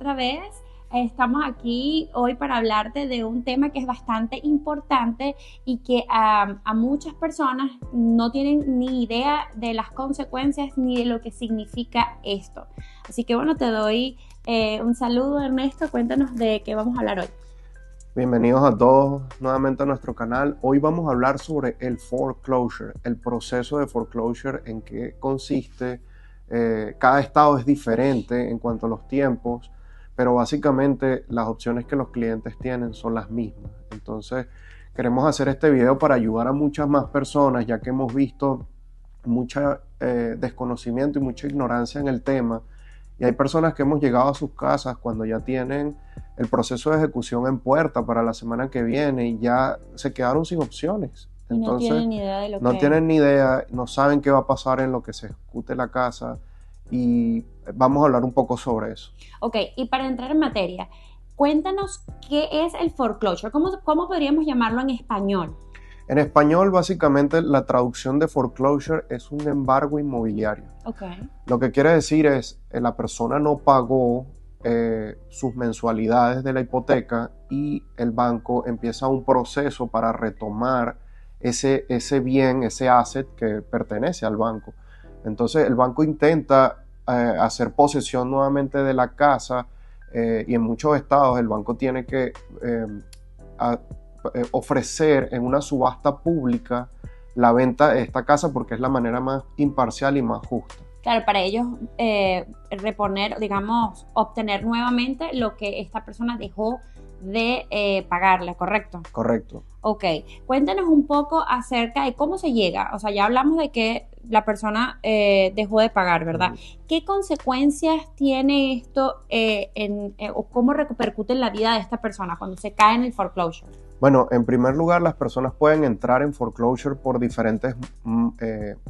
otra vez. Estamos aquí hoy para hablarte de un tema que es bastante importante y que a muchas personas no tienen ni idea de las consecuencias ni de lo que significa esto. Así que bueno, te doy un saludo, Ernesto. Cuéntanos de qué vamos a hablar hoy. Bienvenidos a todos nuevamente a nuestro canal. Hoy vamos a hablar sobre el foreclosure, el proceso de foreclosure, en qué consiste. Cada estado es diferente en cuanto a los tiempos, pero básicamente las opciones que los clientes tienen son las mismas. Entonces, queremos hacer este video para ayudar a muchas más personas, ya que hemos visto mucho desconocimiento y mucha ignorancia en el tema. Y hay personas que hemos llegado a sus casas cuando ya tienen el proceso de ejecución en puerta para la semana que viene y ya se quedaron sin opciones. Y no Entonces, tienen ni idea de lo no que... tienen ni idea, no saben qué va a pasar en lo que se ejecute la casa y vamos a hablar un poco sobre eso. Ok, y para entrar en materia, cuéntanos qué es el foreclosure. ¿Cómo podríamos llamarlo en español? En español, básicamente, la traducción de foreclosure es un embargo inmobiliario. Okay. Lo que quiere decir es que la persona no pagó sus mensualidades de la hipoteca y el banco empieza un proceso para retomar ese bien, ese asset que pertenece al banco. Entonces el banco intenta hacer posesión nuevamente de la casa y en muchos estados el banco tiene que ofrecer en una subasta pública la venta de esta casa porque es la manera más imparcial y más justa. Claro, para ellos reponer, digamos, obtener nuevamente lo que esta persona dejó de pagarle, ¿correcto? Correcto. Ok, cuéntanos un poco acerca de cómo se llega. O sea, ya hablamos de que la persona dejó de pagar, ¿verdad? ¿Qué consecuencias tiene esto o cómo repercute en la vida de esta persona cuando se cae en el foreclosure? Bueno, en primer lugar, las personas pueden entrar en foreclosure por diferentes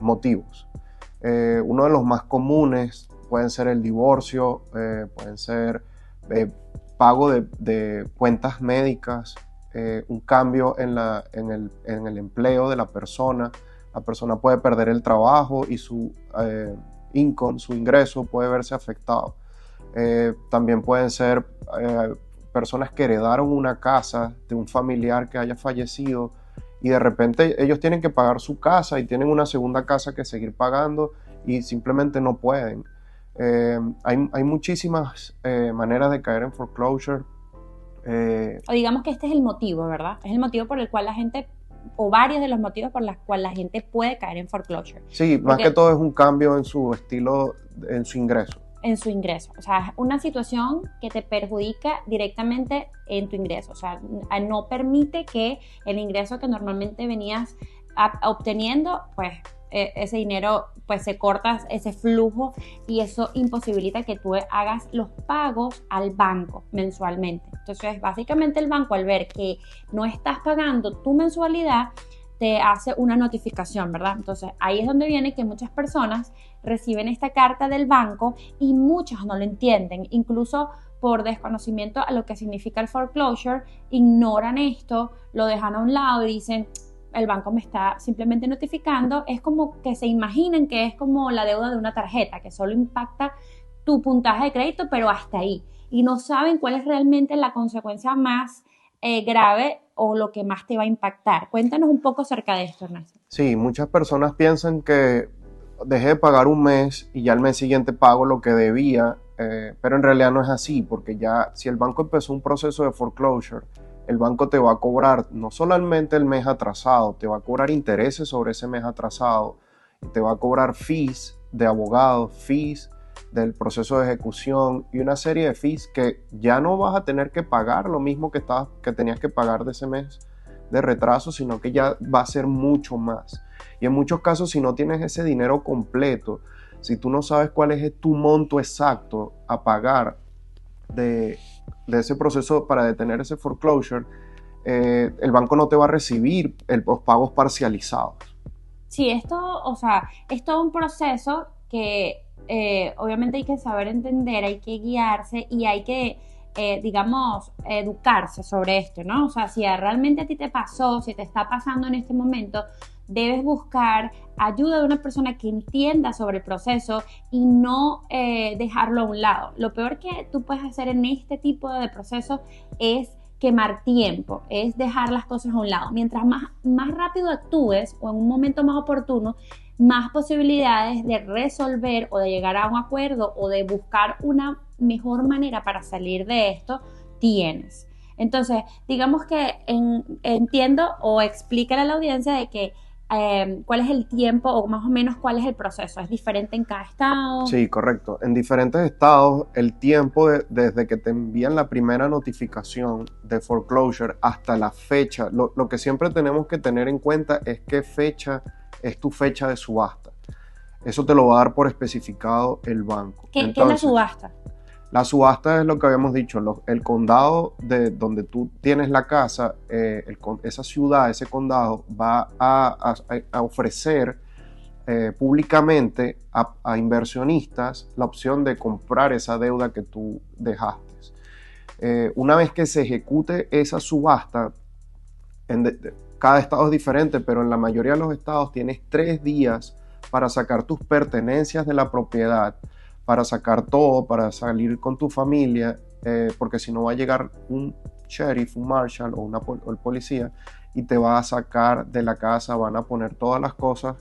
motivos. Uno de los más comunes pueden ser el divorcio, pueden ser pago de cuentas médicas, un cambio en el empleo de la persona. La persona puede perder el trabajo y su income, su ingreso puede verse afectado. También pueden ser personas que heredaron una casa de un familiar que haya fallecido y de repente ellos tienen que pagar su casa y tienen una segunda casa que seguir pagando y simplemente no pueden. Hay muchísimas maneras de caer en foreclosure. O digamos que este es el motivo, ¿verdad? Es el motivo por el cual la gente, o varios de los motivos por los cuales la gente puede caer en foreclosure. Sí, más que todo es un cambio en su estilo, en su ingreso. En su ingreso, o sea, es una situación que te perjudica directamente en tu ingreso, o sea, no permite que el ingreso que normalmente venías obteniendo, pues ese dinero, pues se corta ese flujo y eso imposibilita que tú hagas los pagos al banco mensualmente. Entonces, básicamente el banco al ver que no estás pagando tu mensualidad, te hace una notificación, ¿verdad? Entonces ahí es donde viene que muchas personas reciben esta carta del banco y muchos no lo entienden, incluso por desconocimiento a lo que significa el foreclosure, ignoran esto, lo dejan a un lado y dicen, el banco me está simplemente notificando. Es como que se imaginen que es como la deuda de una tarjeta, que solo impacta tu puntaje de crédito, pero hasta ahí, y no saben cuál es realmente la consecuencia más grave o lo que más te va a impactar. Cuéntanos un poco acerca de esto, Ernesto. Sí, muchas personas piensan que dejé de pagar un mes y ya el mes siguiente pago lo que debía, pero en realidad no es así, porque ya si el banco empezó un proceso de foreclosure, el banco te va a cobrar no solamente el mes atrasado, te va a cobrar intereses sobre ese mes atrasado, te va a cobrar fees de abogados, fees del proceso de ejecución y una serie de fees que ya no vas a tener que pagar lo mismo que tenías que pagar de ese mes de retraso, sino que ya va a ser mucho más. Y en muchos casos, si no tienes ese dinero completo, si tú no sabes cuál es tu monto exacto a pagar de ese proceso para detener ese foreclosure, el banco no te va a recibir los pagos parcializados. Sí, esto, o sea, es todo un proceso que obviamente hay que saber entender, hay que guiarse y hay que digamos, educarse sobre esto, ¿no? O sea, si realmente a ti te pasó, si te está pasando en este momento, debes buscar ayuda de una persona que entienda sobre el proceso y no dejarlo a un lado. Lo peor que tú puedes hacer en este tipo de proceso es quemar tiempo, es dejar las cosas a un lado. Mientras más rápido actúes o en un momento más oportuno, más posibilidades de resolver o de llegar a un acuerdo o de buscar una mejor manera para salir de esto tienes. Entonces, digamos que entiendo o explícale a la audiencia de que cuál es el tiempo o más o menos cuál es el proceso. ¿Es diferente en cada estado? Sí, correcto. En diferentes estados, el tiempo desde que te envían la primera notificación de foreclosure hasta la fecha, lo que siempre tenemos que tener en cuenta es qué fecha es tu fecha de subasta. Eso te lo va a dar por especificado el banco. ¿Qué es la subasta? La subasta es lo que habíamos dicho, el condado de donde tú tienes la casa, esa ciudad, ese condado va a ofrecer públicamente a inversionistas la opción de comprar esa deuda que tú dejaste. Una vez que se ejecute esa subasta, cada estado es diferente, pero en la mayoría de los estados tienes 3 días para sacar tus pertenencias de la propiedad, para sacar todo, para salir con tu familia, porque si no va a llegar un sheriff, un marshal o el policía y te va a sacar de la casa, van a poner todas las cosas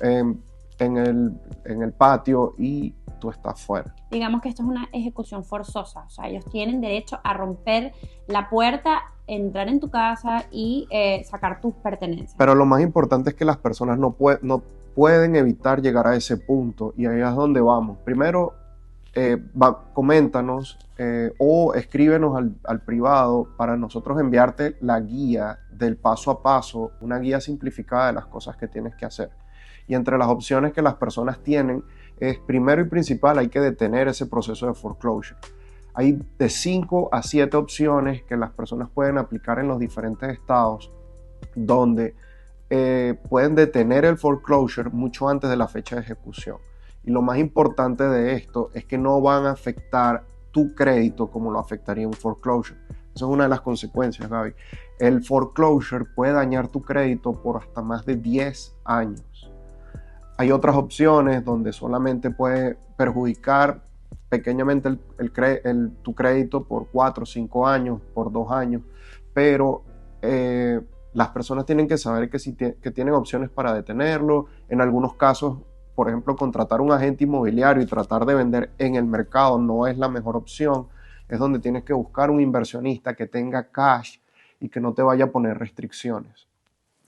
en el patio y tú estás fuera. Digamos que esto es una ejecución forzosa, o sea, ellos tienen derecho a romper la puerta, entrar en tu casa y sacar tus pertenencias. Pero lo más importante es que las personas no pueden evitar llegar a ese punto, y ahí es donde vamos. Primero, coméntanos o escríbenos al privado para nosotros enviarte la guía del paso a paso, una guía simplificada de las cosas que tienes que hacer. Y entre las opciones que las personas tienen es, primero y principal, hay que detener ese proceso de foreclosure. Hay de 5 a 7 opciones que las personas pueden aplicar en los diferentes estados, donde pueden detener el foreclosure mucho antes de la fecha de ejecución. Y lo más importante de esto es que no van a afectar tu crédito como lo afectaría un foreclosure. Esa es una de las consecuencias, Gaby. El foreclosure puede dañar tu crédito por hasta más de 10 años. Hay otras opciones donde solamente puede perjudicar pequeñamente tu crédito por 4 o 5 años, por 2 años, pero las personas tienen que saber que tienen opciones para detenerlo. En algunos casos, por ejemplo, contratar un agente inmobiliario y tratar de vender en el mercado no es la mejor opción. Es donde tienes que buscar un inversionista que tenga cash y que no te vaya a poner restricciones.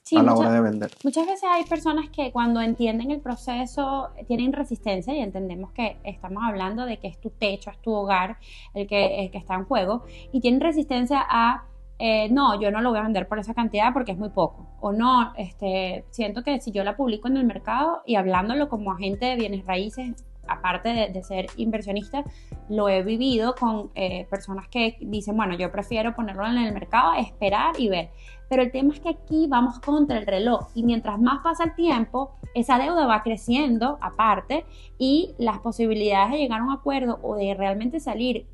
Sí, a la hora de vender. Muchas veces hay personas que cuando entienden el proceso tienen resistencia, y entendemos que estamos hablando de que es tu techo, es tu hogar el que está en juego, y tienen resistencia a no, yo no lo voy a vender por esa cantidad porque es muy poco, o no, siento que si yo la publico en el mercado, y hablándolo como agente de bienes raíces, aparte de ser inversionista, lo he vivido con personas que dicen, bueno, yo prefiero ponerlo en el mercado, esperar y ver. Pero el tema es que aquí vamos contra el reloj, y mientras más pasa el tiempo, esa deuda va creciendo aparte, y las posibilidades de llegar a un acuerdo o de realmente salir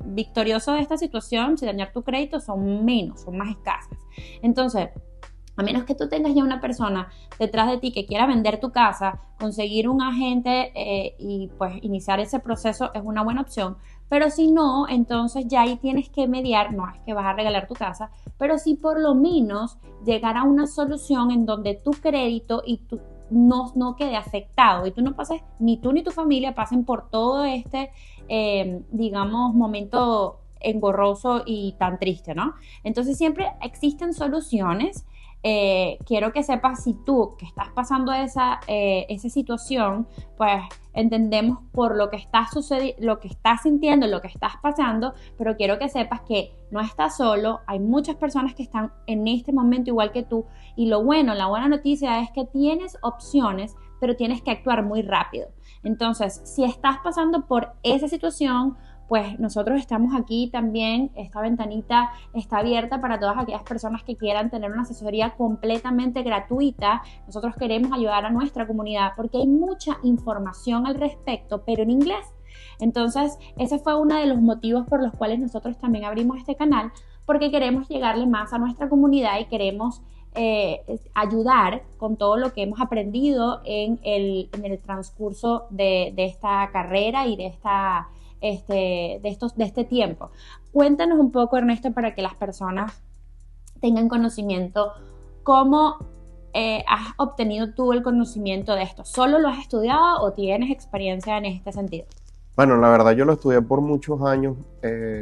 victorioso de esta situación, sin dañar tu crédito, son más escasas. Entonces, a menos que tú tengas ya una persona detrás de ti que quiera vender tu casa, conseguir un agente y pues iniciar ese proceso es una buena opción. Pero si no, entonces ya ahí tienes que mediar, no es que vas a regalar tu casa, pero sí por lo menos llegar a una solución en donde tu crédito y tu no quede afectado, y tú no pases, ni tú ni tu familia pasen por todo este, digamos, momento engorroso y tan triste, ¿no? Entonces siempre existen soluciones. Quiero que sepas, si tú que estás pasando esa situación, pues entendemos por lo que estás lo que estás sintiendo, lo que estás pasando, pero quiero que sepas que no estás solo. Hay muchas personas que están en este momento igual que tú, y la buena noticia es que tienes opciones, pero tienes que actuar muy rápido. Entonces, si estás pasando por esa situación, pues nosotros estamos aquí también. Esta ventanita está abierta para todas aquellas personas que quieran tener una asesoría completamente gratuita. Nosotros queremos ayudar a nuestra comunidad porque hay mucha información al respecto, pero en inglés. Entonces, ese fue uno de los motivos por los cuales nosotros también abrimos este canal, porque queremos llegarle más a nuestra comunidad y queremos ayudar con todo lo que hemos aprendido en el transcurso de esta carrera y de este tiempo. Cuéntanos un poco, Ernesto, para que las personas tengan conocimiento, ¿cómo has obtenido tú el conocimiento de esto? ¿Solo lo has estudiado o tienes experiencia en este sentido? Bueno, la verdad yo lo estudié por muchos años,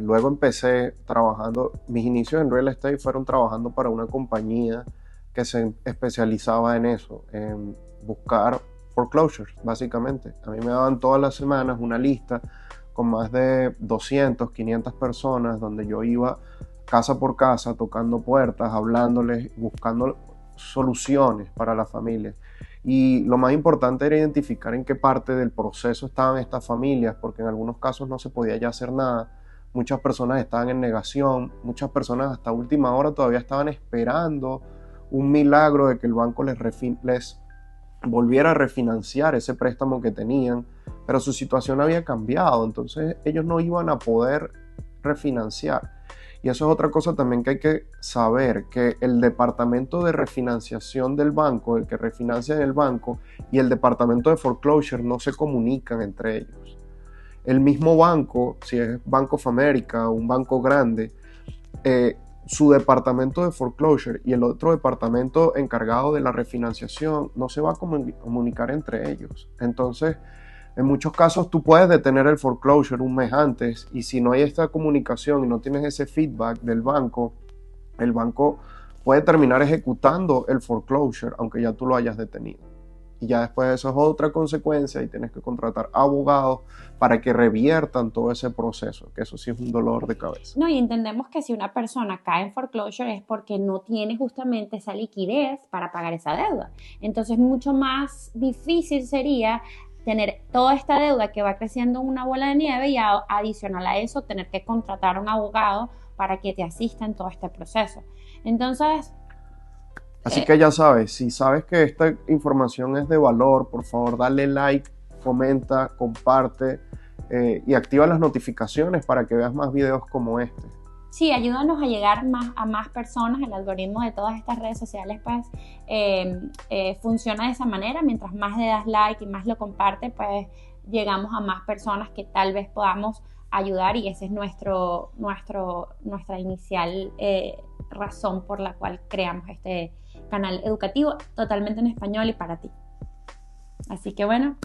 luego empecé trabajando, mis inicios en real estate fueron trabajando para una compañía que se especializaba en eso, en buscar foreclosures, básicamente. A mí me daban todas las semanas una lista con más de 200, 500 personas, donde yo iba casa por casa, tocando puertas, hablándoles, buscando soluciones para la familia. Y lo más importante era identificar en qué parte del proceso estaban estas familias, porque en algunos casos no se podía ya hacer nada. Muchas personas estaban en negación, muchas personas hasta última hora todavía estaban esperando un milagro de que el banco les volviera a refinanciar ese préstamo que tenían, pero su situación había cambiado, entonces ellos no iban a poder refinanciar. Y eso es otra cosa también que hay que saber, que el departamento de refinanciación del banco, el que refinancia en el banco, y el departamento de foreclosure no se comunican entre ellos. El mismo banco, si es Bank of America o un banco grande, su departamento de foreclosure y el otro departamento encargado de la refinanciación no se va a comunicar entre ellos. Entonces, en muchos casos tú puedes detener el foreclosure un mes antes, y si no hay esta comunicación y no tienes ese feedback del banco, el banco puede terminar ejecutando el foreclosure aunque ya tú lo hayas detenido. Y ya después eso es otra consecuencia y tienes que contratar abogados para que reviertan todo ese proceso, que eso sí es un dolor de cabeza. No, y entendemos que si una persona cae en foreclosure es porque no tiene justamente esa liquidez para pagar esa deuda. Entonces mucho más difícil sería tener toda esta deuda que va creciendo en una bola de nieve y adicional a eso tener que contratar a un abogado para que te asista en todo este proceso. Entonces... Así que ya sabes, si sabes que esta información es de valor, por favor dale like, comenta, comparte y activa las notificaciones para que veas más videos como este. Sí, ayúdanos a llegar a más personas. El algoritmo de todas estas redes sociales pues funciona de esa manera. Mientras más le das like y más lo comparte, pues llegamos a más personas que tal vez podamos ayudar, y esa es nuestra inicial razón por la cual creamos este canal educativo totalmente en español y para ti. Así que bueno,